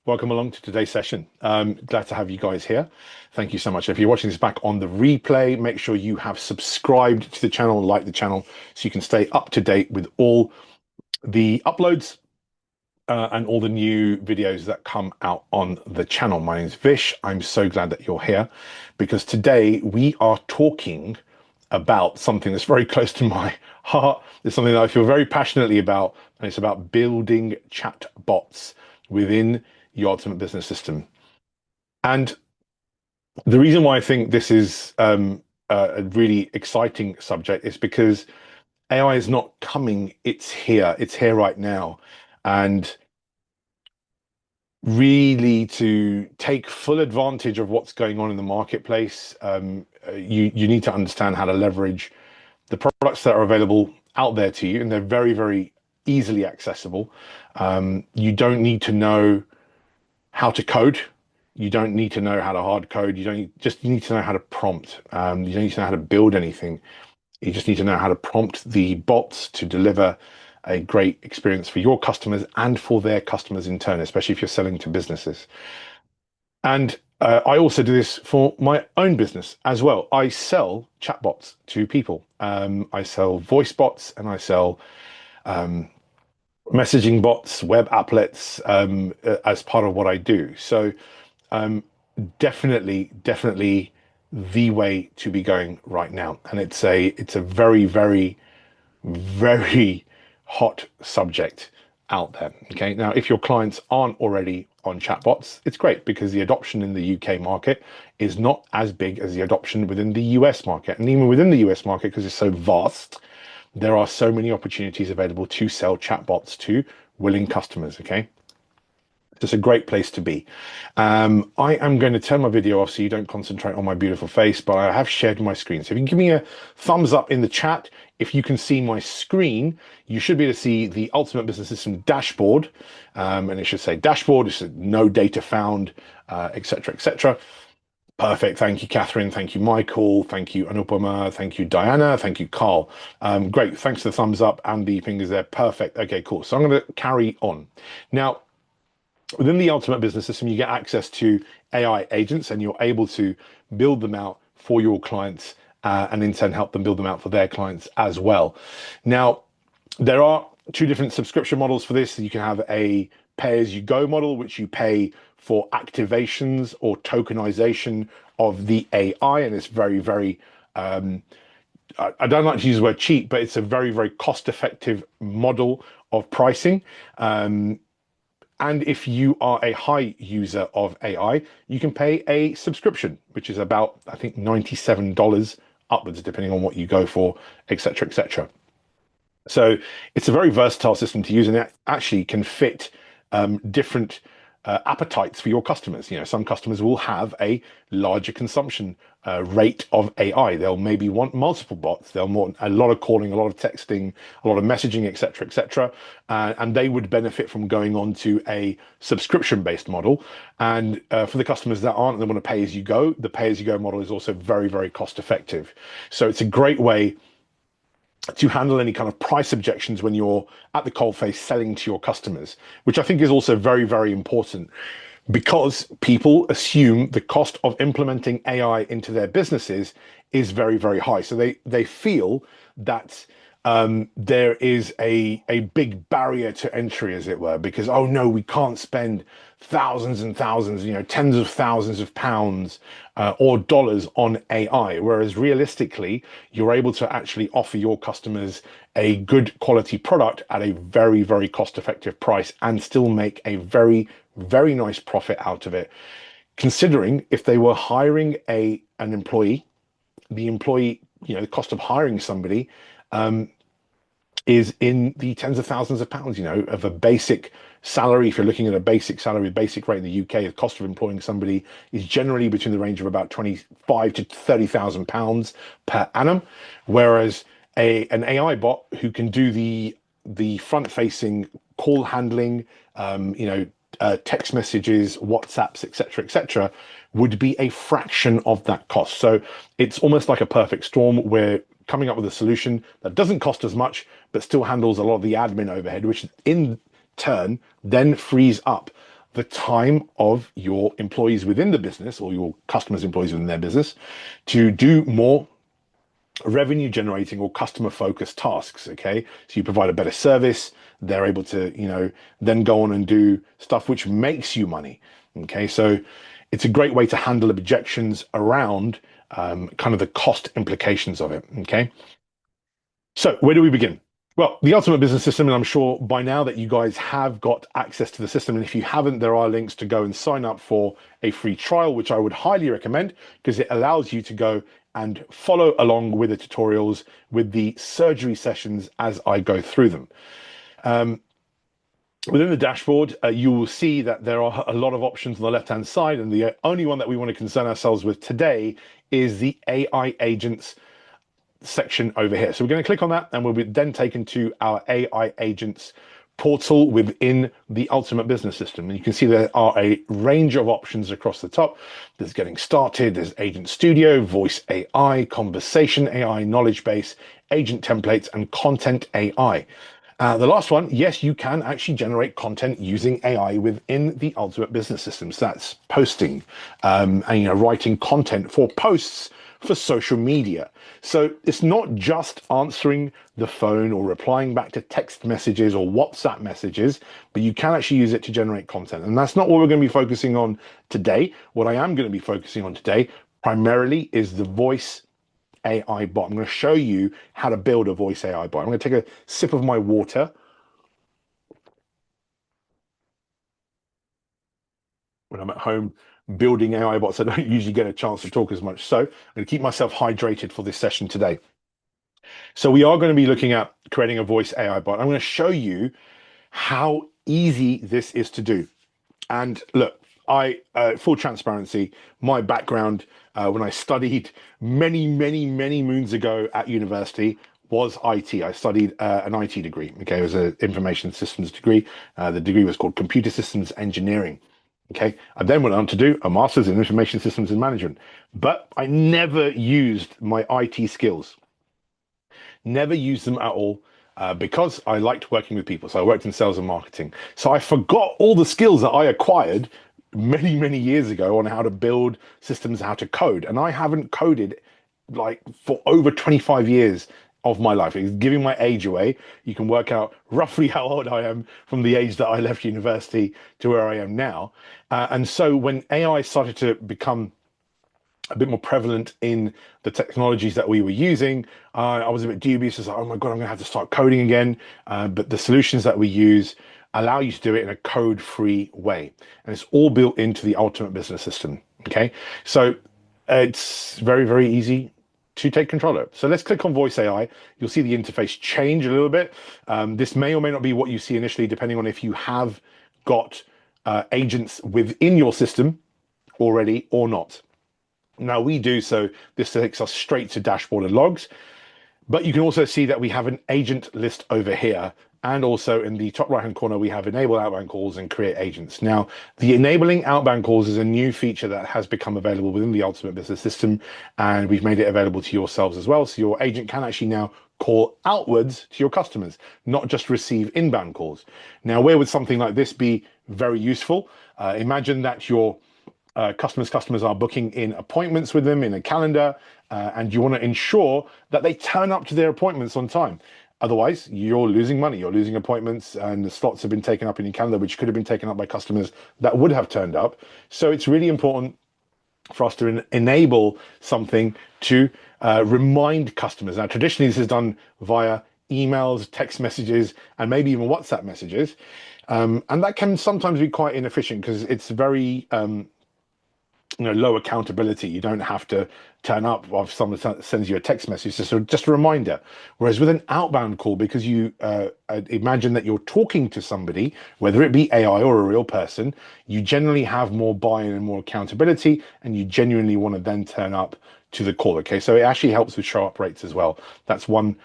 Welcome along to today's session. Glad to have you guys here. Thank you so much. If you're watching this back on the replay, make sure you have subscribed to the channel and like the channel so you can stay up to date with all the uploads and all the new videos that come out on the channel. My name is Vish. I'm so glad that you're here because today we are talking about something that's very close to my heart. It's something that I feel very passionately about, and it's about building chatbots within your ultimate business system. And the reason why I think this is a really exciting subject is because AI is not coming, it's here right now. And really to take full advantage of what's going on in the marketplace, you need to understand how to leverage the products that are available out there to you, and they're very, very easily accessible. You don't need to know how to code. You don't need to know how to hard code. You need to know how to prompt. You don't need to know how to build anything. You just need to know how to prompt the bots to deliver a great experience for your customers and for their customers in turn, especially if you're selling to businesses. And I also do this for my own business as well. I sell chatbots to people. I sell voice bots and I sell messaging bots, web applets as part of what I do. So definitely the way to be going right now. And it's a very, very, very hot subject out there. Okay. Now, if your clients aren't already on chatbots, it's great because the adoption in the UK market is not as big as the adoption within the US market. And even within the US market, because it's so vast, there are so many opportunities available to sell chatbots to willing customers. Okay. It's a great place to be. I am going to turn my video off so you don't concentrate on my beautiful face, but I have shared my screen. So if you can give me a thumbs up in the chat, if you can see my screen, you should be able to see the Ultimate Business System dashboard. And it should say dashboard, it should no data found, etc., etc. Perfect. Thank you, Catherine. Thank you, Michael. Thank you, Anupama. Thank you, Diana. Thank you, Carl. Great. Thanks for the thumbs up and the fingers there. Perfect. Okay, cool. So I'm going to carry on. Now, within the Ultimate Business System, you get access to AI agents and you're able to build them out for your clients and in turn help them build them out for their clients as well. Now, there are two different subscription models for this. You can have a pay-as-you-go model, which you pay for activations or tokenization of the AI, and it's very, very I don't like to use the word cheap, but it's a very, very cost-effective model of pricing. And if you are a high user of AI, you can pay a subscription, which is about, I think, $97 upwards, depending on what you go for, etc., etc. So it's a very versatile system to use, and it actually can fit different appetites for your customers. You know, some customers will have a larger consumption rate of AI. They'll maybe want multiple bots. They'll want a lot of calling, a lot of texting, a lot of messaging, etc., etc. And they would benefit from going on to a subscription-based model. And for the customers that aren't, they want to pay as you go. The pay as you go model is also very, very cost effective. So it's a great way to handle any kind of price objections when you're at the coalface selling to your customers, which I think is also very, very important because people assume the cost of implementing AI into their businesses is very, very high. So they feel that there is a big barrier to entry, as it were, because, oh no, we can't spend thousands and thousands, you know, tens of thousands of pounds or dollars on AI. Whereas realistically, you're able to actually offer your customers a good quality product at a very, very cost effective price and still make a very, very nice profit out of it. Considering if they were hiring an employee, the employee, you know, the cost of hiring somebody is in the tens of thousands of pounds, you know, of a basic salary. If you're looking at a basic salary, basic rate in the UK, the cost of employing somebody is generally between the range of about 25 to 30,000 pounds per annum. Whereas an AI bot who can do the front facing call handling, you know, text messages, WhatsApps, etc., etc., would be a fraction of that cost. So it's almost like a perfect storm. We're coming up with a solution that doesn't cost as much, but still handles a lot of the admin overhead, which in turn then frees up the time of your employees within the business or your customers' employees within their business to do more revenue generating or customer focused tasks. Okay, so you provide a better service, they're able to, then go on and do stuff which makes you money. Okay, so it's a great way to handle objections around kind of the cost implications of it. Okay, so where do we begin? Well, the Ultimate Business System, and I'm sure by now that you guys have got access to the system. And if you haven't, there are links to go and sign up for a free trial, which I would highly recommend because it allows you to go and follow along with the tutorials, with the surgery sessions as I go through them. Within the dashboard, you will see that there are a lot of options on the left-hand side, and the only one that we want to concern ourselves with today is the AI agents section over here. So we're going to click on that and we'll be then taken to our AI agents portal within the Ultimate Business System. And you can see there are a range of options across the top. There's Getting Started, there's Agent Studio, Voice AI, Conversation AI, Knowledge Base, Agent Templates, and Content AI. The last one, yes, you can actually generate content using AI within the Ultimate Business System. So that's posting and writing content for posts for social media. So it's not just answering the phone or replying back to text messages or WhatsApp messages, but you can actually use it to generate content. And that's not what we're going to be focusing on today. What I am going to be focusing on today primarily is the voice AI bot. I'm going to show you how to build a voice AI bot. I'm going to take a sip of my water. When I'm at home building AI bots, I don't usually get a chance to talk as much. So I'm going to keep myself hydrated for this session today. So we are going to be looking at creating a voice AI bot. I'm going to show you how easy this is to do. And look, full transparency, my background when I studied many moons ago at university was IT. I studied an IT degree. Okay, it was an information systems degree. The degree was called Computer Systems Engineering. Okay, I then went on to do a master's in information systems and management, but I never used my IT skills, never used them at all because I liked working with people. So I worked in sales and marketing. So I forgot all the skills that I acquired many years ago on how to build systems, how to code. And I haven't coded like for over 25 years of my life. It's giving my age away. You can work out roughly how old I am from the age that I left university to where I am now. And so when AI started to become a bit more prevalent in the technologies that we were using, I was a bit dubious. I was like, oh my God, I'm going to have to start coding again. But the solutions that we use allow you to do it in a code-free way. And it's all built into the Ultimate Business System. Okay, so it's very easy to take control of. So let's click on Voice AI. You'll see the interface change a little bit. This may or may not be what you see initially, depending on if you have got agents within your system already or not. Now we do, so this takes us straight to dashboard and logs, but you can also see that we have an agent list over here. And also in the top right-hand corner, we have enable outbound calls and create agents. Now, the enabling outbound calls is a new feature that has become available within the Ultimate Business System, and we've made it available to yourselves as well. So your agent can actually now call outwards to your customers, not just receive inbound calls. Now, where would something like this be very useful? Imagine that your customers are booking in appointments with them in a calendar, and you want to ensure that they turn up to their appointments on time. Otherwise, you're losing money. You're losing appointments, and the slots have been taken up in your calendar, which could have been taken up by customers that would have turned up. So it's really important for us to enable something to remind customers. Now, traditionally, this is done via emails, text messages, and maybe even WhatsApp messages. And that can sometimes be quite inefficient because it's very low accountability. You don't have to turn up if someone sends you a text message. So just a reminder. Whereas with an outbound call, because you imagine that you're talking to somebody, whether it be AI or a real person, you generally have more buy-in and more accountability, and you genuinely want to then turn up to the call. Okay, so it actually helps with show up rates as well. That's one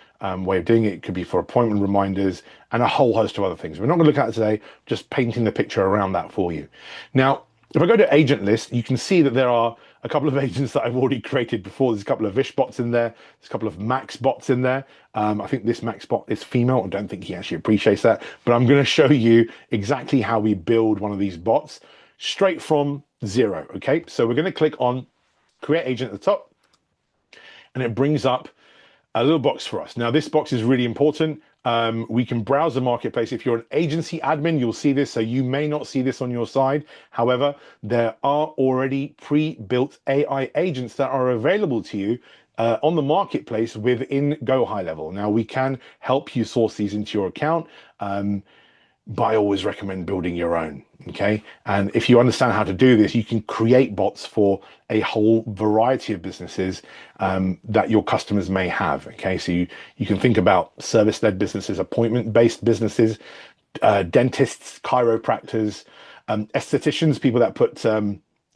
way of doing it. It could be for appointment reminders and a whole host of other things. We're not going to look at it today, just painting the picture around that for you. Now, if I go to agent list, you can see that there are a couple of agents that I've already created before. There's a couple of Vish bots in there. There's a couple of Max bots in there. I think this Max bot is female. I don't think he actually appreciates that, but I'm going to show you exactly how we build one of these bots straight from zero. Okay, so we're going to click on create agent at the top, and it brings up a little box for us. Now, this box is really important. We can browse the marketplace. If you're an agency admin, you'll see this. So you may not see this on your side. However, there are already pre-built AI agents that are available to you on the marketplace within Go High Level. Now, we can help you source these into your account. But I always recommend building your own, okay? And if you understand how to do this, you can create bots for a whole variety of businesses that your customers may have, okay? So you can think about service-led businesses, appointment-based businesses, dentists, chiropractors, estheticians, people that put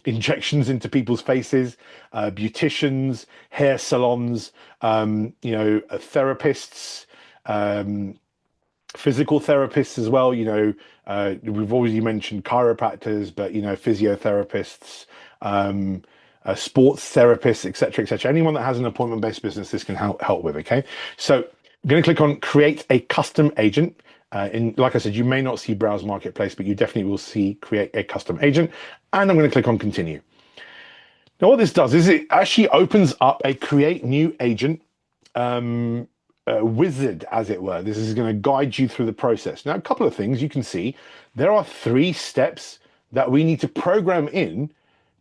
injections into people's faces, beauticians, hair salons, therapists, physical therapists as well. We've already mentioned chiropractors, but physiotherapists, sports therapists, etc. Anyone that has an appointment-based business, this can help with. Okay, so I'm going to click on create a custom agent. Like I said, you may not see browse marketplace, but you definitely will see create a custom agent, and I'm going to click on continue. Now what this does is it actually opens up a create new agent wizard, as it were. This is going to guide you through the process. Now, a couple of things you can see. There are 3 steps that we need to program in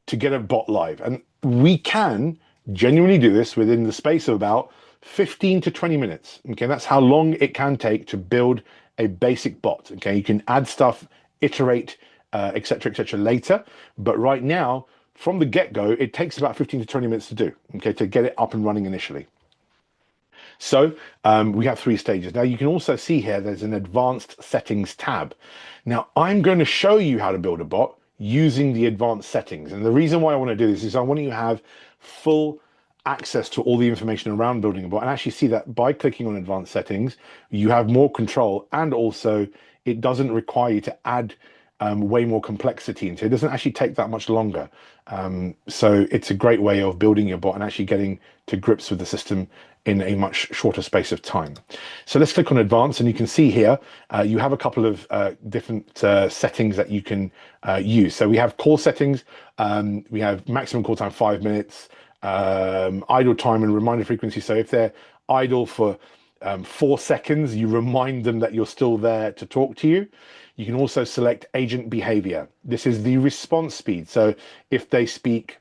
to get a bot live. And we can genuinely do this within the space of about 15 to 20 minutes. Okay, that's how long it can take to build a basic bot. Okay, you can add stuff, iterate, etc. later. But right now, from the get-go, it takes about 15 to 20 minutes to do, okay, to get it up and running initially. So we have 3 stages. Now you can also see here there's an advanced settings tab. Now I'm going to show you how to build a bot using the advanced settings. And the reason why I want to do this is I want you to have full access to all the information around building a bot, and actually see that by clicking on advanced settings, you have more control, and also it doesn't require you to add way more complexity into it. It doesn't actually take that much longer. So it's a great way of building your bot and actually getting to grips with the system in a much shorter space of time. So let's click on advanced, and you can see here you have a couple of different settings that you can use. So we have call settings, we have maximum call time 5 minutes, idle time and reminder frequency. So if they're idle for 4 seconds, you remind them that you're still there to talk to you. You can also select agent behavior. This is the response speed. So if they speak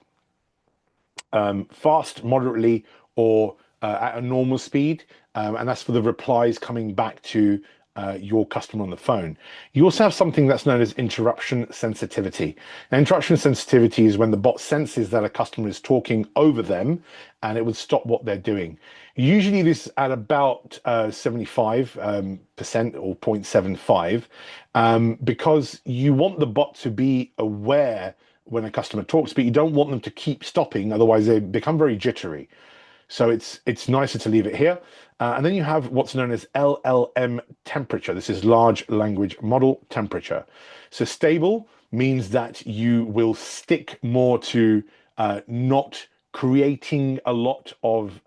fast, moderately, or at a normal speed, and that's for the replies coming back to your customer on the phone. You also have something that's known as interruption sensitivity. Now, interruption sensitivity is when the bot senses that a customer is talking over them, and it would stop what they're doing. Usually this at about 75% or 0.75, because you want the bot to be aware when a customer talks, but you don't want them to keep stopping, otherwise they become very jittery. So it's nicer to leave it here. And then you have what's known as LLM temperature. This is large language model temperature. So stable means that you will stick more to not creating a lot of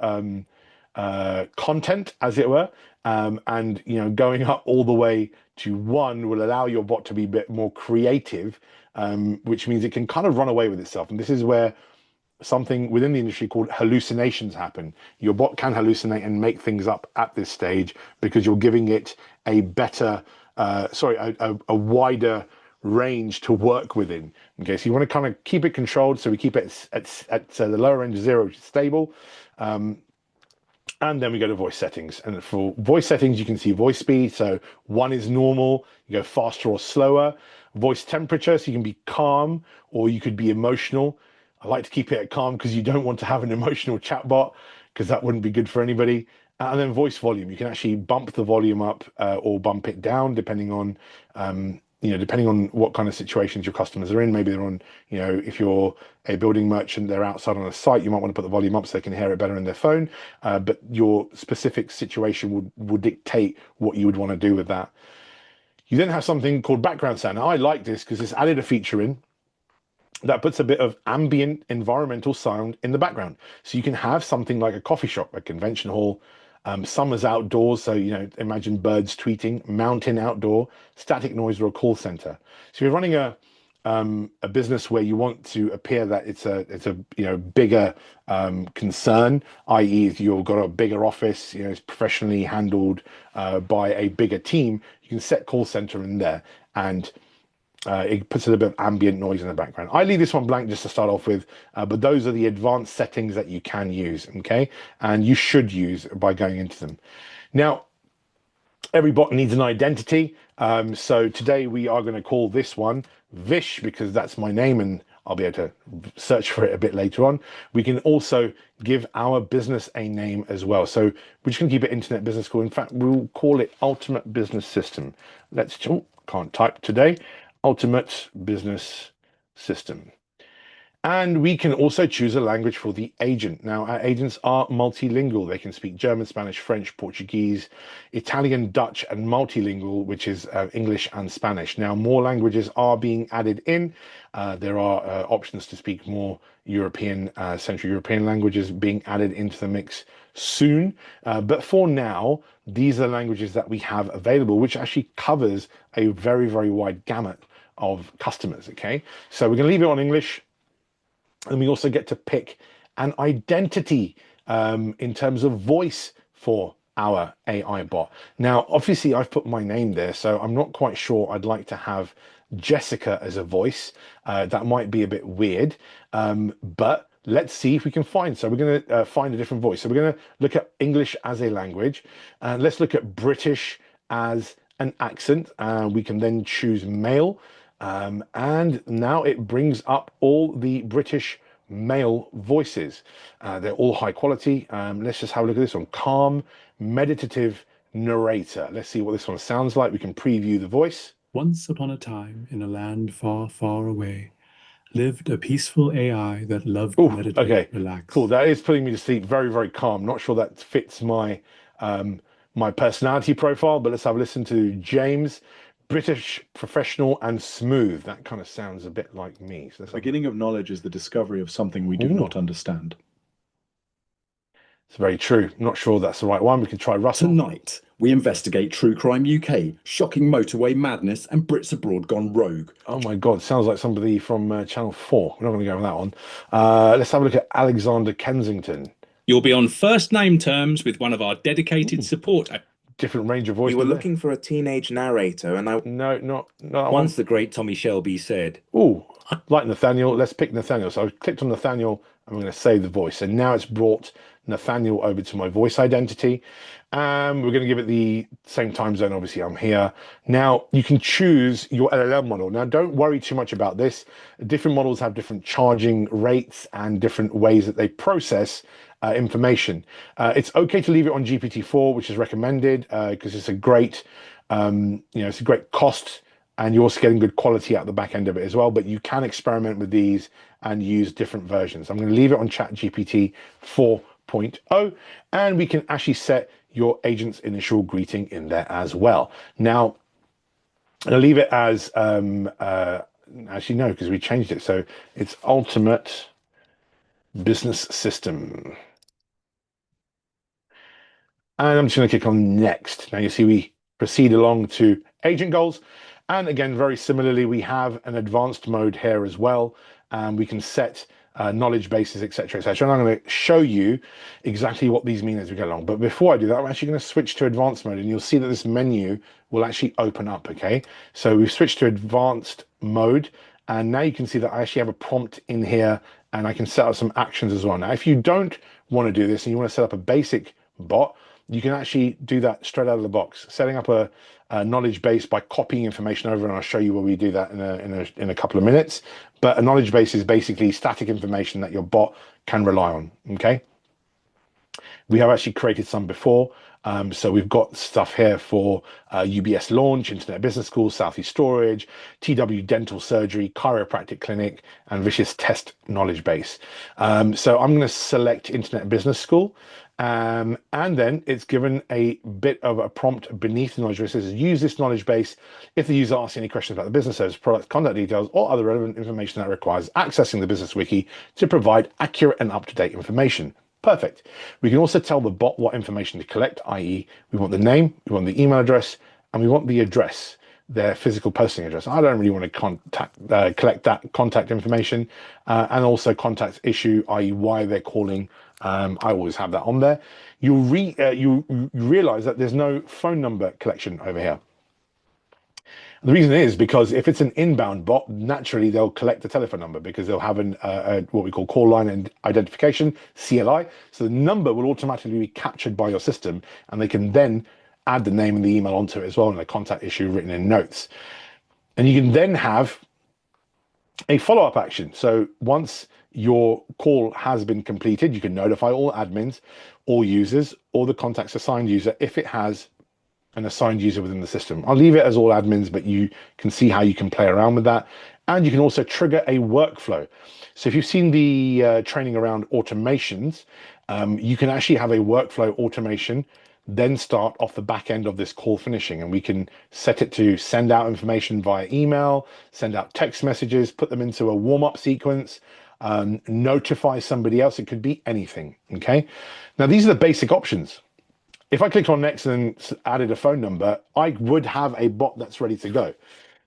content, as it were. And going up all the way to 1 will allow your bot to be a bit more creative, which means it can kind of run away with itself. And this is where something within the industry called hallucinations happen. Your bot can hallucinate and make things up at this stage because you're giving it a better, a wider range to work within. Okay, so you want to kind of keep it controlled. So we keep it at the lower end of 0, which is stable. And then we go to voice settings. And for voice settings, you can see voice speed. So 1 is normal, you go faster or slower. Voice temperature, so you can be calm or you could be emotional. I like to keep it at calm because you don't want to have an emotional chatbot, because that wouldn't be good for anybody. And then voice volume, you can actually bump the volume up or bump it down depending on, depending on what kind of situations your customers are in. Maybe they're on, if you're a building merchant, they're outside on a site, you might want to put the volume up so they can hear it better in their phone. But your specific situation would dictate what you would want to do with that. You then have something called background sound. Now, I like this because it's added a feature in. that puts a bit of ambient environmental sound in the background. So you can have something like a coffee shop, a convention hall. Summer's outdoors, so imagine birds tweeting, mountain outdoor, static noise, or a call center. So you're running a business where you want to appear that it's a bigger concern, i.e., if you've got a bigger office, it's professionally handled by a bigger team. You can set call center in there, and it puts a little bit of ambient noise in the background. I leave this one blank just to start off with, but those are the advanced settings that you can use, okay? And you should use by going into them. Now, every bot needs an identity. So today we are going to call this one Vish because that's my name and I'll be able to search for it a bit later on. We can also give our business a name as well. So we're just going to keep it Internet Business School. In fact, we'll call it Ultimate Business System. Can't type today. Ultimate Business System. And we can also choose a language for the agent. Now, our agents are multilingual. They can speak German, Spanish, French, Portuguese, Italian, Dutch, and multilingual, which is English and Spanish. Now, more languages are being added in. There are options to speak more European, Central European languages being added into the mix soon. But for now, these are the languages that we have available, which actually covers a very, very wide gamut of customers, okay? So we're going to leave it on English. And we also get to pick an identity in terms of voice for our AI bot. Now, obviously, I've put my name there, so I'm not quite sure I'd like to have Jessica as a voice. That might be a bit weird, but let's see if we can find. So we're going to find a different voice. So we're going to look at English as a language, and let's look at British as an accent. We can then choose male. And now it brings up all the British male voices. They're all high quality. Let's just have a look at this one. Calm, meditative narrator. Let's see what this one sounds like. We can preview the voice. Once upon a time, in a land far, far away, lived a peaceful AI that loved to meditate, relax. Cool. That is putting me to sleep. Very, very calm. Not sure that fits my my personality profile, but let's have a listen to James. British, professional, and smooth. That kind of sounds a bit like me. So the beginning of knowledge is the discovery of something we do not understand. It's very true. Not sure that's the right one. We can try Russell. Tonight, we investigate True Crime UK, shocking motorway madness, and Brits abroad gone rogue. Oh my God, sounds like somebody from Channel 4. We're not going to go with that one. Let's have a look at Alexander Kensington. You'll be on first name terms with one of our dedicated support. Different range of voice. You were looking for a teenage narrator, and No, not Once the great Tommy Shelby said. Oh, like Nathaniel. Let's pick Nathaniel. So I clicked on Nathaniel. I'm going to save the voice, and now it's brought Nathaniel over to my voice identity. We're going to give it the same time zone. Obviously, I'm here. Now you can choose your LLM model. Now, don't worry too much about this. Different models have different charging rates and different ways that they process information. It's okay to leave it on GPT-4, which is recommended because it's a great, it's a great cost, and you're also getting good quality out the back end of it as well. But you can experiment with these and use different versions. I'm going to leave it on ChatGPT 4.0, and we can actually set your agent's initial greeting in there as well. Now, I'll leave it as actually no, because we changed it, so it's Ultimate Business System. And I'm just going to click on next. Now you see we proceed along to agent goals. And again, very similarly, we have an advanced mode here as well. And we can set knowledge bases, etc., etc. And I'm going to show you exactly what these mean as we go along. But before I do that, I'm actually going to switch to advanced mode, and you'll see that this menu will actually open up, okay? So we've switched to advanced mode, and now you can see that I actually have a prompt in here, and I can set up some actions as well. Now, if you don't want to do this and you want to set up a basic bot, you can actually do that straight out of the box, setting up a knowledge base by copying information over, and I'll show you where we do that in a couple of minutes. But a knowledge base is basically static information that your bot can rely on, okay? We have actually created some before. So we've got stuff here for UBS Launch, Internet Business School, Southeast Storage, TW Dental Surgery, Chiropractic Clinic, and Vish's Test Knowledge Base. So I'm going to select Internet Business School. And then it's given a bit of a prompt beneath the knowledge base. It says, use this knowledge base if the user asks any questions about the business, service, products, contact details, or other relevant information that requires accessing the business wiki to provide accurate and up-to-date information. Perfect. We can also tell the bot what information to collect, i.e. we want the name, we want the email address, and we want the address, their physical posting address. I don't really want to collect that contact information, and also contact issue, i.e. why they're calling. I always have that on there. You realize that there's no phone number collection over here. The reason is because if it's an inbound bot, naturally they'll collect the telephone number because they'll have what we call call line and identification, CLI. So the number will automatically be captured by your system, and they can then add the name and the email onto it as well, and a contact issue written in notes. And you can then have a follow-up action. So once your call has been completed, you can notify all admins, all users, or the contact's assigned user if it has an assigned user within the system. I'll leave it as all admins, but you can see how you can play around with that. And you can also trigger a workflow. So if you've seen the training around automations, you can actually have a workflow automation, then start off the back end of this call finishing. And we can set it to send out information via email, send out text messages, put them into a warm-up sequence, notify somebody else. It could be anything, okay? Now, these are the basic options. If I clicked on next and added a phone number, I would have a bot that's ready to go.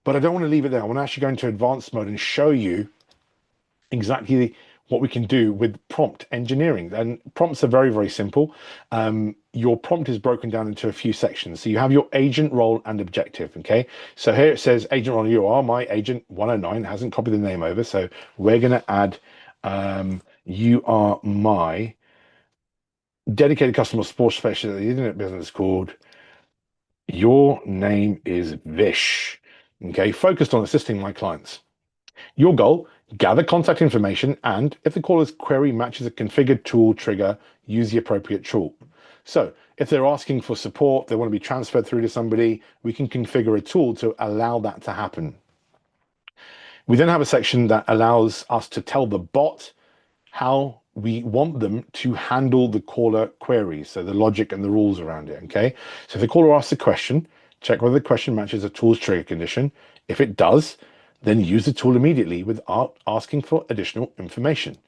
But I don't want to leave it there. I want to actually go into advanced mode and show you exactly what we can do with prompt engineering. And prompts are very, very simple. Your prompt is broken down into a few sections. So you have your agent role and objective, okay? So here it says agent role, you are my agent 109, hasn't copied the name over. So we're going to add, you are my dedicated customer support specialist at the internet business called Your Name is Vish. Okay, focused on assisting my clients. Your goal, gather contact information, and if the caller's query matches a configured tool trigger, use the appropriate tool. So if they're asking for support, they want to be transferred through to somebody, we can configure a tool to allow that to happen. We then have a section that allows us to tell the bot how we want them to handle the caller queries, so the logic and the rules around it, okay? So if the caller asks a question, check whether the question matches a tool's trigger condition. If it does, then use the tool immediately without asking for additional information.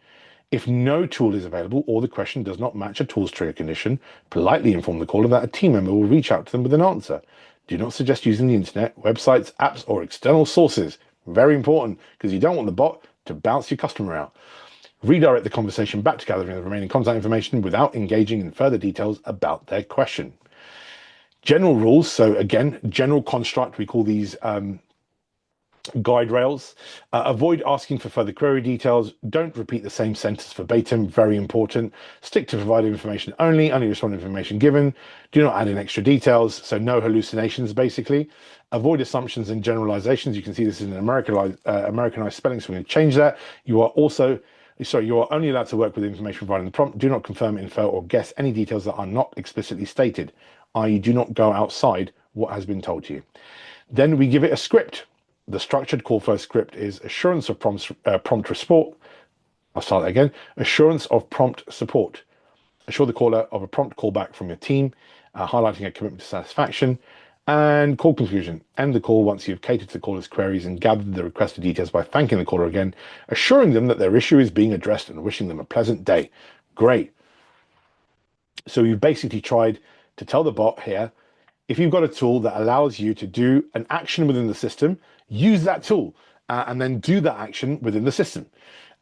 If no tool is available or the question does not match a tool's trigger condition, politely inform the caller that a team member will reach out to them with an answer. Do not suggest using the internet, websites, apps, or external sources. Very important, because you don't want the bot to bounce your customer out. Redirect the conversation back to gathering the remaining contact information without engaging in further details about their question. General rules, so again, general construct, we call these guide rails. Avoid asking for further query details. Don't repeat the same sentence verbatim, very important. Stick to provided information only respond to information given. Do not add in extra details, so no hallucinations, basically. Avoid assumptions and generalizations. You can see this is an Americanized spelling, so we're going to change that. You are only allowed to work with information provided in the prompt. Do not confirm, infer, or guess any details that are not explicitly stated, i.e. do not go outside what has been told to you. Then we give it a script. The structured call flow script is assurance of prompt support. I'll start that again. Assurance of prompt support. Assure the caller of a prompt callback from your team, highlighting a commitment to satisfaction. And call conclusion. End the call once you've catered to the caller's queries and gathered the requested details by thanking the caller again, assuring them that their issue is being addressed and wishing them a pleasant day. Great. So you've basically tried to tell the bot here, if you've got a tool that allows you to do an action within the system, use that tool and then do that action within the system.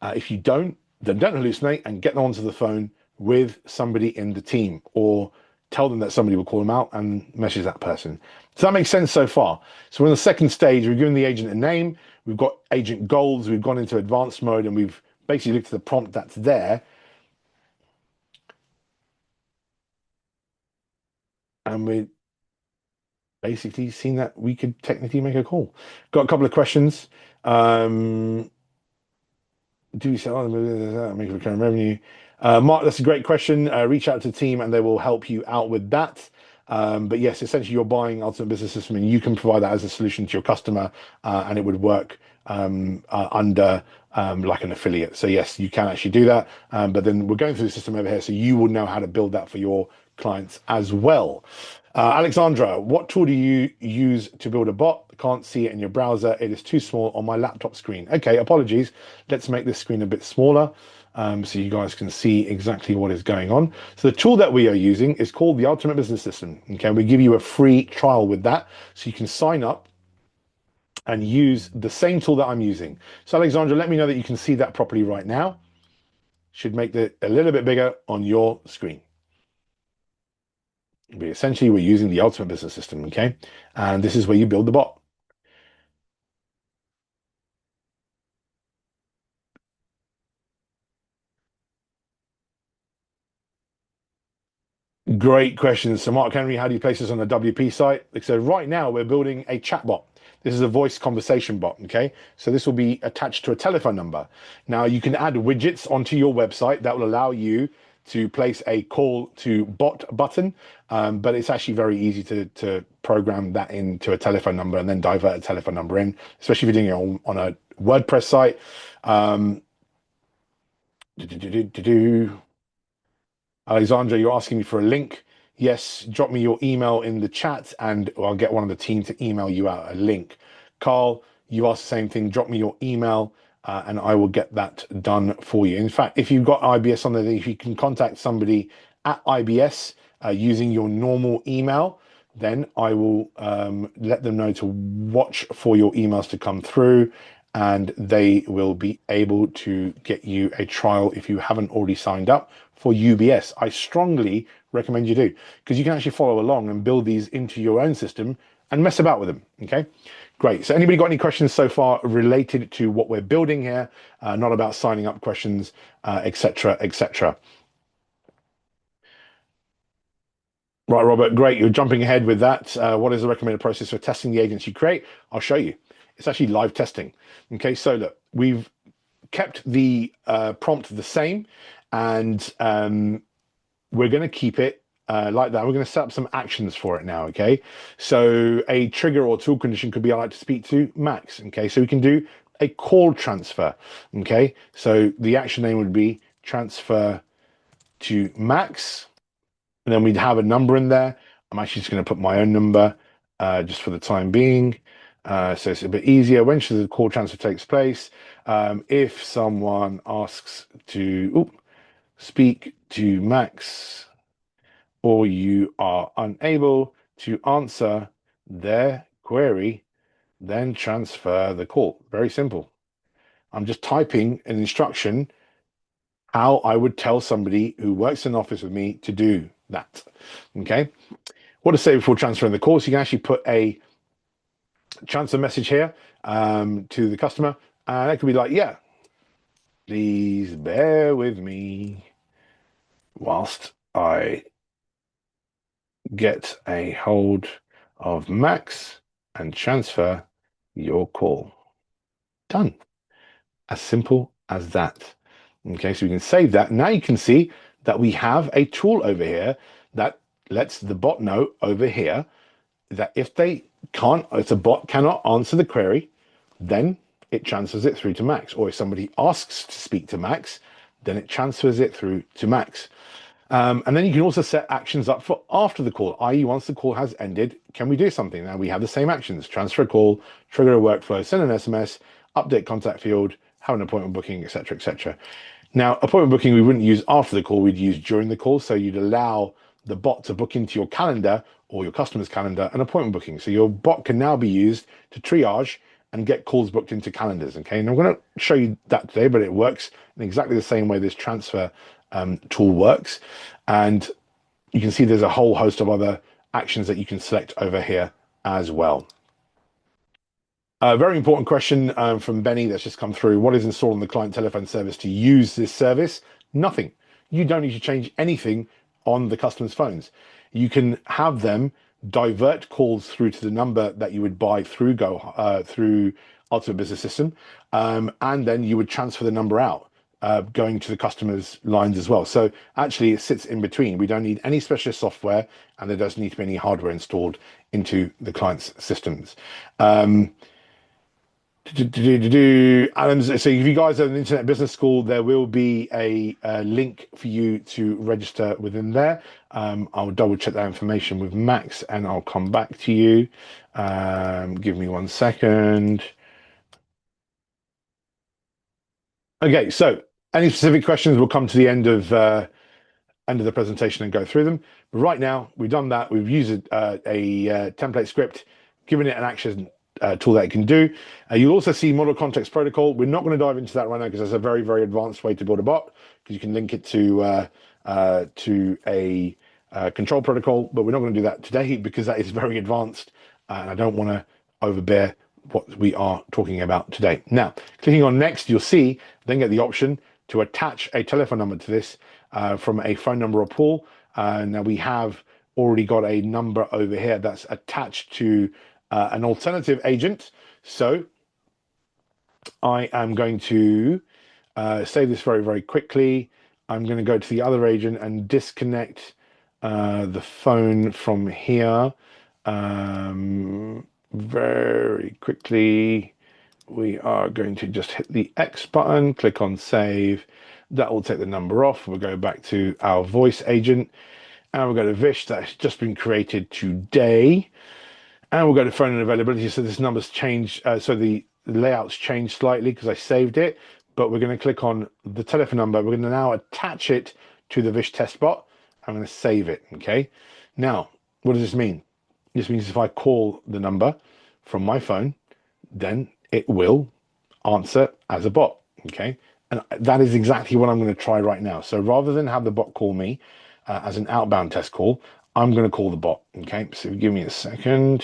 If you don't, then don't hallucinate and get them onto the phone with somebody in the team, or tell them that somebody will call them out and message that person. Does that make sense so far? So we're in the second stage. We've given the agent a name. We've got agent goals. We've gone into advanced mode, and we've basically looked at the prompt that's there. And we're basically seen that we could technically make a call. Got a couple of questions. Do you sell make recurring revenue? Mark, that's a great question. Reach out to the team and they will help you out with that. But yes, essentially you're buying Ultimate Business System and you can provide that as a solution to your customer, and it would work under like an affiliate. So yes, you can actually do that. But then we're going through the system over here, so you will know how to build that for your clients as well. Alexandra, what tool do you use to build a bot? I can't see it in your browser. It is too small on my laptop screen. Okay, apologies. Let's make this screen a bit smaller so you guys can see exactly what is going on. So the tool that we are using is called the Ultimate Business System. Okay, we give you a free trial with that, so you can sign up and use the same tool that I'm using. So Alexandra, let me know that you can see that properly right now. Should make it a little bit bigger on your screen. But essentially, we're using the Ultimate Business System, okay? And this is where you build the bot. Great question. So Mark Henry, how do you place this on the WP site? So right now we're building a chatbot. This is a voice conversation bot, okay? So this will be attached to a telephone number. Now you can add widgets onto your website that will allow you to place a call to bot button, but it's actually very easy to program that into a telephone number and then divert a telephone number in, especially if you're doing it on a WordPress site. Alexandra, you're asking me for a link. Yes, drop me your email in the chat and I'll get one of the team to email you out a link. Carl, you asked the same thing. Drop me your email and I will get that done for you. In fact, if you've got IBS on there, if you can contact somebody at IBS using your normal email, then I will let them know to watch for your emails to come through and they will be able to get you a trial if you haven't already signed up for UBS. I strongly recommend you do, because you can actually follow along and build these into your own system and mess about with them, okay? Great, so anybody got any questions so far related to what we're building here? Not about signing up questions, etc., etc. Right, Robert, great, you're jumping ahead with that. What is the recommended process for testing the agents you create? I'll show you. It's actually live testing. Okay, so look, we've kept the prompt the same, and we're going to keep it like that. We're going to set up some actions for it now, okay? So a trigger or tool condition could be I like to speak to Max, okay? So we can do a call transfer, okay? So the action name would be transfer to Max, and then we'd have a number in there. I'm actually just going to put my own number just for the time being. So it's a bit easier. When should the call transfer takes place? If someone asks to speak to Max, or you are unable to answer their query, then transfer the call. Very simple. I'm just typing an instruction how I would tell somebody who works in the office with me to do that. Okay. What to say before transferring the call? So you can actually put a transfer message here to the customer, and it could be like, yeah, please bear with me whilst I get a hold of Max and transfer your call. Done. As simple as that. Okay, so we can save that. Now you can see that we have a tool over here that lets the bot know over here that if the bot cannot answer the query, then it transfers it through to Max. Or if somebody asks to speak to Max, then it transfers it through to Max. And then you can also set actions up for after the call, i.e. once the call has ended, can we do something? Now we have the same actions: transfer a call, trigger a workflow, send an SMS, update contact field, have an appointment booking, etc., etc. Now, appointment booking we wouldn't use after the call, we'd use during the call. So you'd allow the bot to book into your calendar or your customer's calendar an appointment booking. So your bot can now be used to triage and get calls booked into calendars. Okay, and I'm going to show you that today, but it works in exactly the same way this transfer tool works. And you can see there's a whole host of other actions that you can select over here as well. A very important question from Benny that's just come through. What is installed on the client telephone service to use this service? Nothing. You don't need to change anything on the customer's phones. You can have them divert calls through to the number that you would buy through through Ultimate Business System, and then you would transfer the number out going to the customer's lines as well. So actually it sits in between. We don't need any specialist software, and there doesn't need to be any hardware installed into the client's systems. Adam, so if you guys are an internet business school, there will be a link for you to register within there. I'll double check that information with Max and I'll come back to you. Give me 1 second. Okay, so any specific questions will come to the end of the presentation and go through them. But right now, we've done that. We've used a template script, given it an action tool that it can do. You'll also see model context protocol. We're not going to dive into that right now because that's a very, very advanced way to build a bot, because you can link it to a control protocol, but we're not going to do that today because that is very advanced and I don't want to overbear what we are talking about today. Now, clicking on next, you'll see, then get the option to attach a telephone number to this from a phone number or pool. Now we have already got a number over here that's attached to an alternative agent. So I am going to save this very, very quickly. I'm going to go to the other agent and disconnect the phone from here. Very quickly, we are going to just hit the X button, click on save. That will take the number off. We'll go back to our voice agent and we'll go to Vish. That's just been created today. And we'll go to phone and availability. So this number's changed. So the layout's changed slightly because I saved it, but we're going to click on the telephone number. We're going to now attach it to the Vish test bot. I'm going to save it. Okay. Now, what does this mean? This means if I call the number from my phone, then it will answer as a bot. Okay. And that is exactly what I'm going to try right now. So rather than have the bot call me as an outbound test call, I'm going to call the bot. Okay. So give me a second.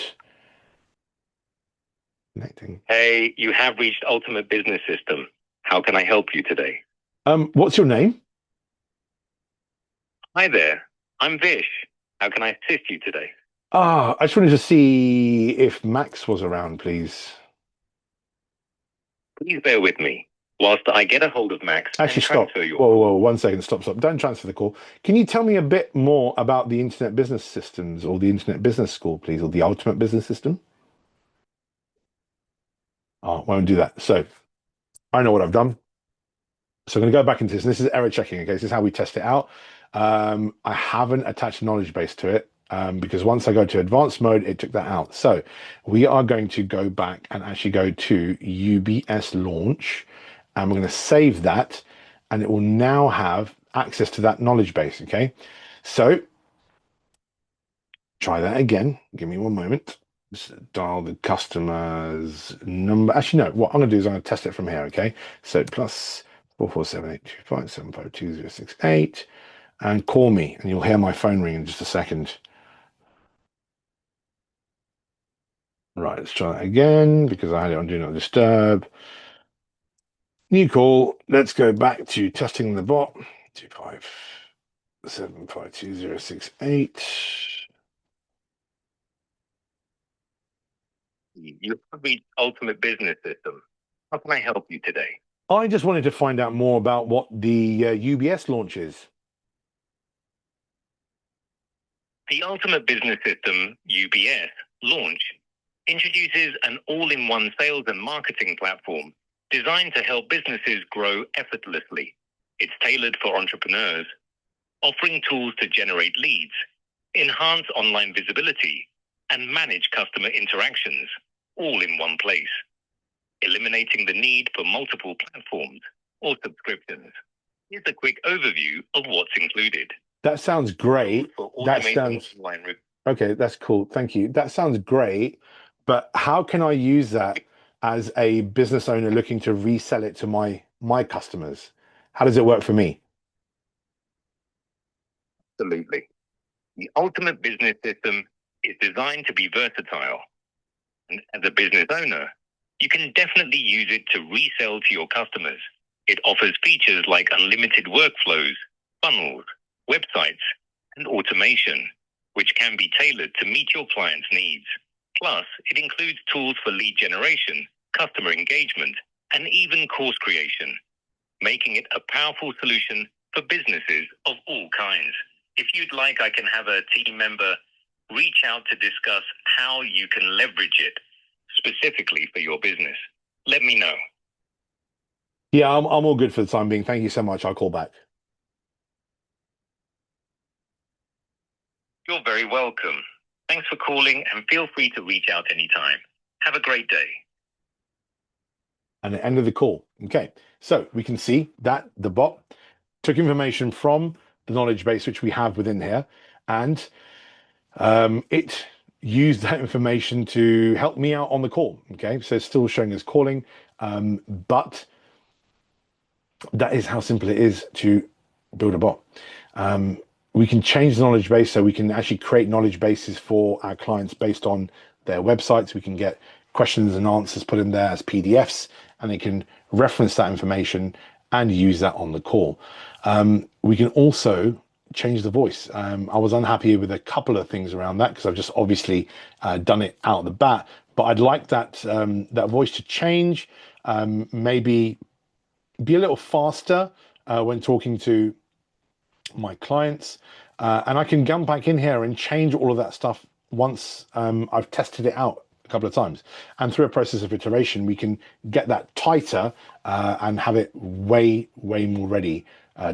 Connecting. Hey, you have reached Ultimate Business System. How can I help you today? What's your name? Hi there. I'm Vish. How can I assist you today? I just wanted to see if Max was around, please. Please bear with me whilst I get a hold of Max. Actually, and stop. transfer your Whoa, 1 second. Stop. Don't transfer the call. Can you tell me a bit more about the Internet Business Systems or the Internet Business School, please, or the Ultimate Business System? Oh, won't do that. So I know what I've done. So I'm going to go back into this. And this is error checking. Okay, this is how we test it out. I haven't attached knowledge base to it because once I go to advanced mode, it took that out. So we are going to go back and actually go to UBS launch, and we're going to save that, and it will now have access to that knowledge base. Okay, so try that again. Give me 1 moment. Just dial the customer's number. Actually, no, what I'm going to do is I'm going to test it from here. Okay, so plus 4478257522068 and call me, and you'll hear my phone ring in just a second. Right, let's try that again because I had it on Do Not Disturb. New call. Let's go back to testing the bot. 257522068. You have reached Ultimate Business System. How can I help you today? I just wanted to find out more about what the UBS launch is. The Ultimate Business System, UBS, launch introduces an all-in-one sales and marketing platform designed to help businesses grow effortlessly. It's tailored for entrepreneurs, offering tools to generate leads, enhance online visibility, and manage customer interactions, all in one place, eliminating the need for multiple platforms or subscriptions. Here's a quick overview of what's included. That sounds great. That sounds okay. That's cool. Thank you. That sounds great. But how can I use that as a business owner looking to resell it to my customers? How does it work for me? Absolutely. The Ultimate Business System is designed to be versatile. And as a business owner, you can definitely use it to resell to your customers. It offers features like unlimited workflows, funnels, websites, and automation, which can be tailored to meet your clients' needs. Plus, it includes tools for lead generation, customer engagement, and even course creation. making it a powerful solution for businesses of all kinds. If you'd like, I can have a team member reach out to discuss how you can leverage it specifically for your business. Let me know. Yeah, I'm all good for the time being. Thank you so much. I'll call back. You're very welcome. Thanks for calling and feel free to reach out anytime. Have a great day. And the end of the call. Okay, so we can see that the bot took information from the knowledge base, which we have within here, and it used that information to help me out on the call. Okay, so it's still showing as calling, but that is how simple it is to build a bot. We can change the knowledge base, so we can actually create knowledge bases for our clients based on their websites. We can get questions and answers put in there as PDFs, and they can reference that information and use that on the call. We can also change the voice. I was unhappy with a couple of things around that because I've just obviously done it out of the bat, but I'd like that that voice to change, maybe be a little faster when talking to my clients, and I can come back in here and change all of that stuff once I've tested it out a couple of times, and through a process of iteration we can get that tighter and have it way more ready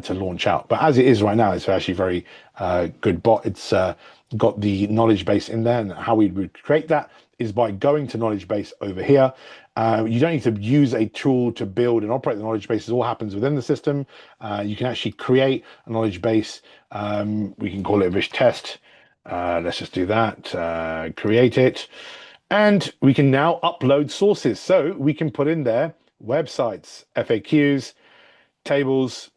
to launch out. But as it is right now, it's actually very good bot. It's got the knowledge base in there, and how we would create that is by going to knowledge base over here. You don't need to use a tool to build and operate the knowledge base. It all happens within the system. You can actually create a knowledge base. We can call it Vish test. Let's just do that, create it. And we can now upload sources. So we can put in there websites, FAQs, tables,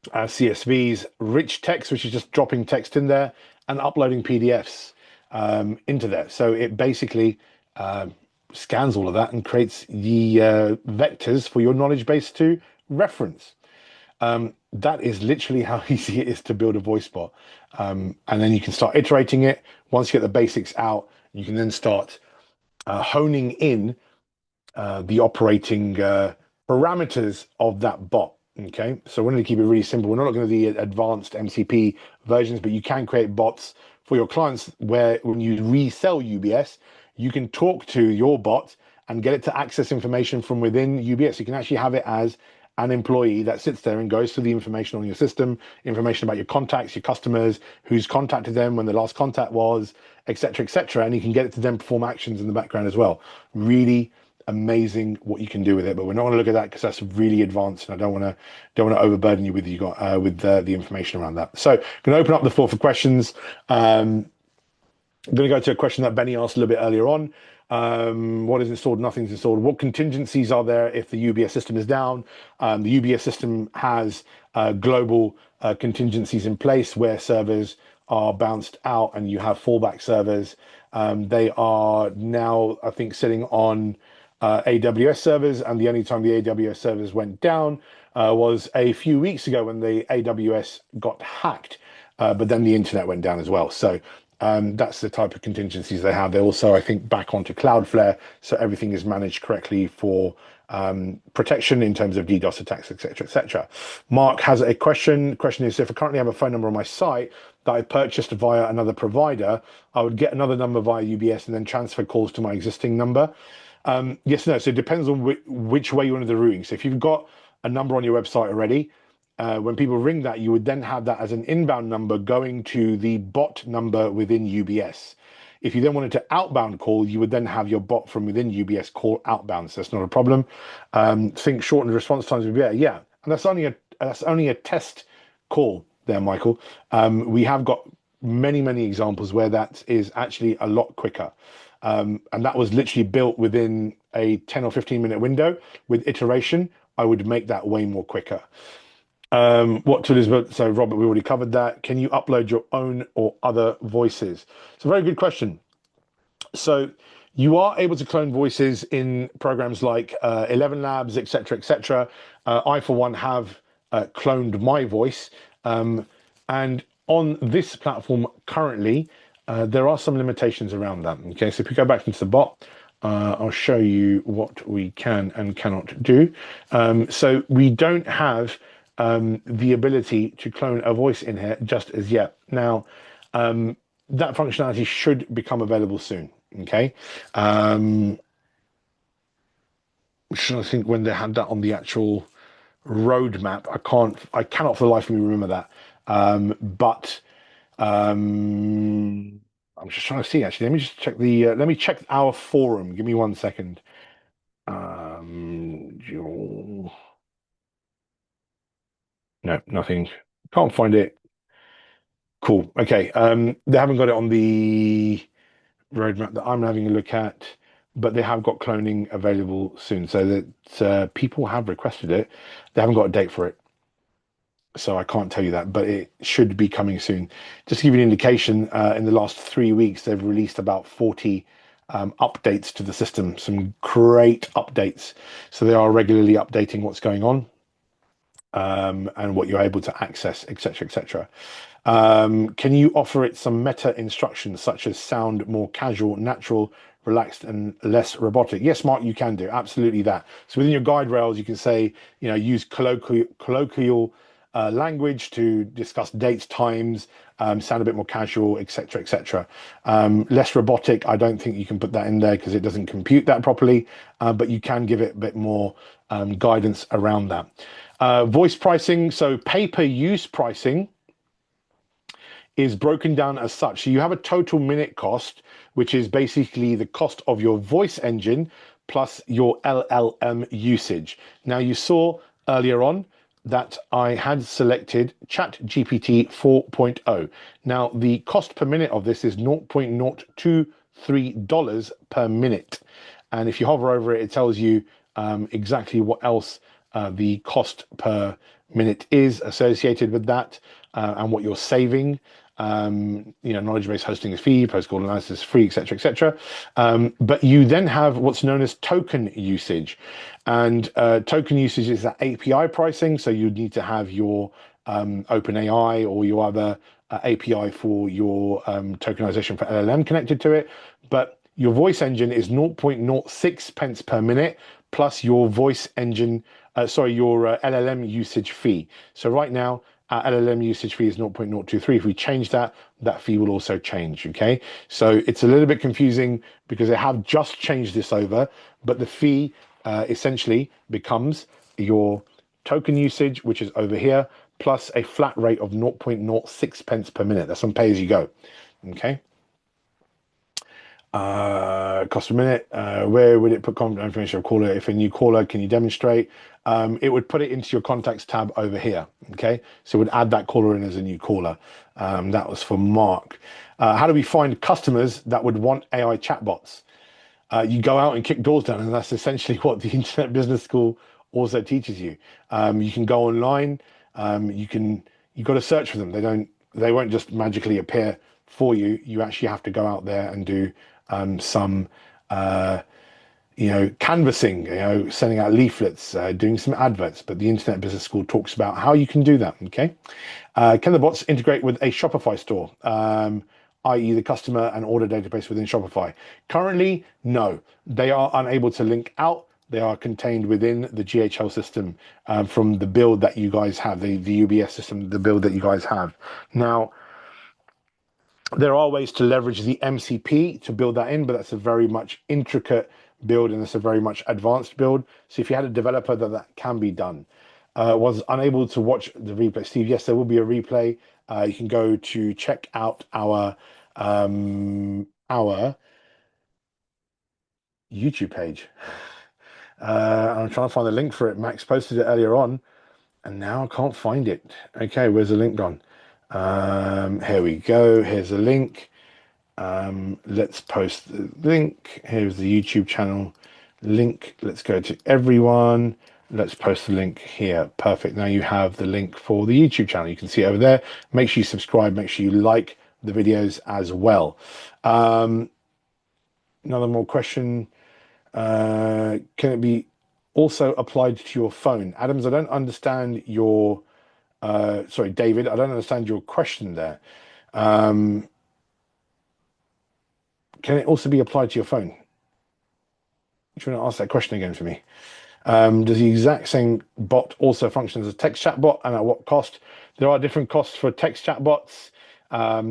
CSVs, rich text, which is just dropping text in there and uploading PDFs into there. So it basically scans all of that and creates the vectors for your knowledge base to reference. That is literally how easy it is to build a voice bot. And then you can start iterating it. Once you get the basics out, you can then start honing in the operating parameters of that bot. Okay, so we're going to keep it really simple. We're not going to do the advanced MCP versions, but you can create bots for your clients where when you resell UBS, you can talk to your bot and get it to access information from within UBS. You can actually have it as an employee that sits there and goes through the information on your system, information about your contacts, your customers, who's contacted them, when the last contact was, etc., etc. And you can get it to then perform actions in the background as well. Really amazing what you can do with it, but we're not going to look at that because that's really advanced, and I don't want to overburden you with the information around that. So I'm going to open up the floor for questions. I'm going to go to a question that Benny asked a little bit earlier on. What is installed? Nothing's installed. What contingencies are there if the UBS system is down? The UBS system has global contingencies in place where servers are bounced out and you have fallback servers. They are now, I think, sitting on AWS servers, and the only time the AWS servers went down was a few weeks ago when the AWS got hacked, but then the internet went down as well. So that's the type of contingencies they have. They're also, I think, back onto Cloudflare, so everything is managed correctly for protection in terms of DDoS attacks, etc., etc. Mark has a question. The question is, if I currently have a phone number on my site that I purchased via another provider, I would get another number via UBS and then transfer calls to my existing number. Yes, no. So it depends on which way you want to do the routing. So if you've got a number on your website already, when people ring that, you would then have that as an inbound number going to the bot number within UBS. If you then wanted to outbound call, you would then have your bot from within UBS call outbound. So that's not a problem. Think shortened response times would be better. Yeah, and that's only a test call there, Michael. We have got many examples where that is actually a lot quicker. And that was literally built within a 10 or 15 minute window. With iteration, I would make that way more quicker. What tool is built? So Robert, we already covered that. Can you upload your own or other voices? It's a very good question. So you are able to clone voices in programs like 11 Labs, etc., etc. I, for one, have cloned my voice. And on this platform currently, there are some limitations around that. Okay, so if we go back into the bot, I'll show you what we can and cannot do. So we don't have the ability to clone a voice in here just as yet. Now, that functionality should become available soon. Okay. I think when they had that on the actual roadmap, I cannot for the life of me remember that. But I'm just trying to see actually. Let me just check let me check our forum. Give me 1 second. No, nothing. Can't find it. Cool. Okay. They haven't got it on the roadmap that I'm having a look at, but they have got cloning available soon. So that people have requested it. They haven't got a date for it. So I can't tell you that, but it should be coming soon. Just to give you an indication, in the last 3 weeks, they've released about 40 updates to the system, some great updates. So they are regularly updating what's going on and what you're able to access, etc., etc. Can you offer it some meta instructions such as sound more casual, natural, relaxed, and less robotic? Yes, Mark, you can do absolutely that. So within your guide rails, you can say, use colloquial language to discuss dates, times, sound a bit more casual, etc., etc. Less robotic, I don't think you can put that in there because it doesn't compute that properly, but you can give it a bit more guidance around that. Voice pricing, so pay-per-use pricing is broken down as such. So you have a total minute cost, which is basically the cost of your voice engine plus your LLM usage. Now you saw earlier on that I had selected ChatGPT 4.0. Now the cost per minute of this is $0.023 per minute. And if you hover over it, it tells you exactly what else the cost per minute is associated with that and what you're saving. Knowledge base hosting is free, post-call analysis is free, etc., etc. But you then have what's known as token usage, and token usage is that API pricing. So you need to have your OpenAI or your other API for your tokenization for LLM connected to it. But your voice engine is 0.06 pence per minute plus your voice engine, your LLM usage fee. So right now, our LLM usage fee is 0.023. If we change that, that fee will also change, okay? So it's a little bit confusing because they have just changed this over, but the fee essentially becomes your token usage, which is over here, plus a flat rate of 0.06 pence per minute. That's on pay as you go, okay? Cost per minute, where would it put contact information of caller? If a new caller, can you demonstrate? It would put it into your contacts tab over here, okay? So it would add that caller in as a new caller. That was for Mark. How do we find customers that would want AI chatbots? You go out and kick doors down, and that's essentially what the Internet Business School also teaches you. You can go online, you've got to search for them. They won't just magically appear for you. You actually have to go out there and do some canvassing, sending out leaflets, doing some adverts. But the Internet Business School talks about how you can do that. Okay, can the bots integrate with a Shopify store, i.e. the customer and order database within Shopify? Currently, no, they are unable to link out. They are contained within the GHL system from the build that you guys have, the UBS system, the build that you guys have. Now, there are ways to leverage the MCP to build that in, but that's a very much intricate build and it's a very much advanced build. So if you had a developer, that can be done. Was unable to watch the replay. Steve, yes, there will be a replay. You can go to check out our YouTube page. I'm trying to find the link for it. Max posted it earlier on, and now I can't find it. Okay, where's the link gone? Here we go. Here's the link. Let's post the link. Here's the YouTube channel link. Let's go to everyone. Let's post the link here. Perfect. Now you have the link for the YouTube channel. You can see it over there. Make sure you subscribe. Make sure you like the videos as well. Another more question. Can it be also applied to your phone? Adams, I don't understand your sorry, David, I don't understand your question there. Can it also be applied to your phone? you want to ask that question again for me? Does the exact same bot also function as a text chatbot, and at what cost? There are different costs for text chatbots.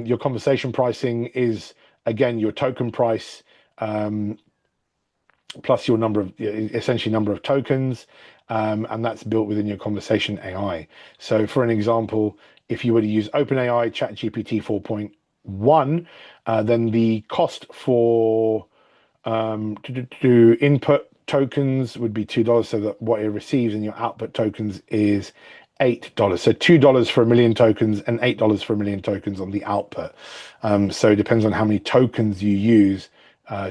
Your conversation pricing is, again, your token price plus your essentially number of tokens, and that's built within your conversation AI. So for an example, if you were to use OpenAI ChatGPT 4.1, then the cost for to input tokens would be $2, so that what it receives in your output tokens is $8. So $2 for 1 million tokens and $8 for 1 million tokens on the output. So it depends on how many tokens you use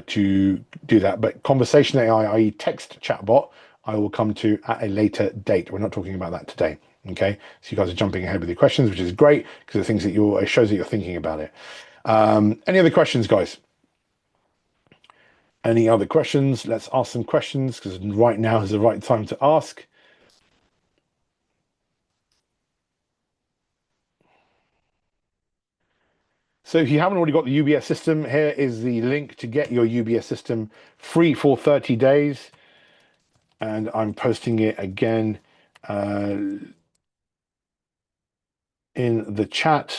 to do that. But conversation AI, i.e. text chatbot, I will come to at a later date. We're not talking about that today. Okay, so you guys are jumping ahead with your questions, which is great because it shows that you're thinking about it. Any other questions, guys? Any other questions? Let's ask some questions because right now is the right time to ask. So if you haven't already got the UBS system, here is the link to get your UBS system free for 30 days. And I'm posting it again in the chat.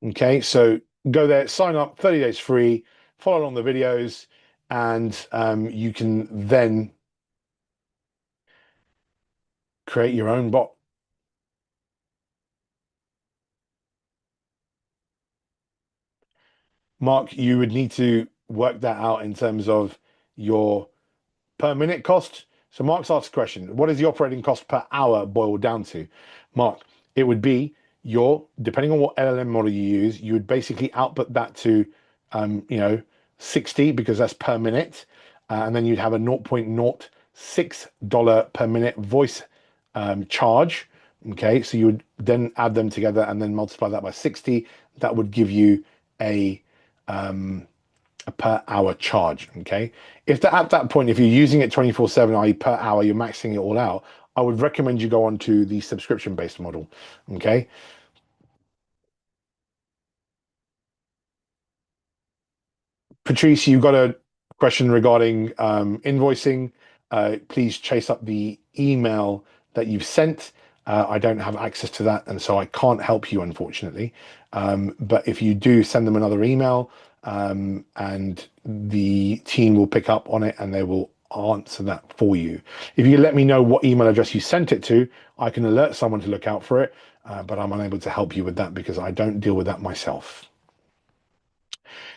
Okay, so go there, sign up, 30 days free, follow along the videos, and you can then create your own bot. Mark, you would need to work that out in terms of your per minute cost. So Mark's asked a question, what is the operating cost per hour boiled down to? Mark, it would be depending on what LLM model you use, you would basically output that to, 60 because that's per minute. And then you'd have a $0.06 per minute voice charge. Okay, so you would then add them together and then multiply that by 60. That would give you a per hour charge. Okay, at that point, if you're using it 24/7, i.e. per hour, you're maxing it all out, I would recommend you go on to the subscription based model. Okay, Patrice, you've got a question regarding invoicing. Please chase up the email that you've sent. I don't have access to that, and so I can't help you, unfortunately. But if you do, send them another email, and the team will pick up on it and they will answer that for you. If you let me know what email address you sent it to, I can alert someone to look out for it, but I'm unable to help you with that because I don't deal with that myself.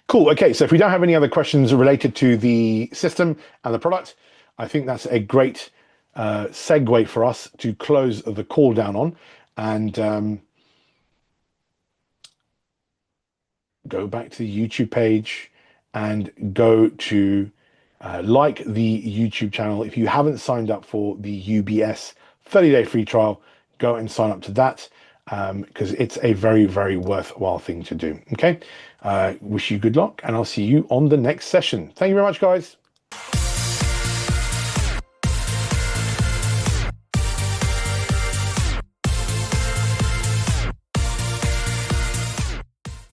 Cool. Okay, so if we don't have any other questions related to the system and the product, I think that's a great segue for us to close the call down on and go back to the YouTube page and go to like the YouTube channel. If you haven't signed up for the UBS 30-day free trial, go and sign up to that because it's a very, very worthwhile thing to do. Okay, wish you good luck and I'll see you on the next session. Thank you very much, guys.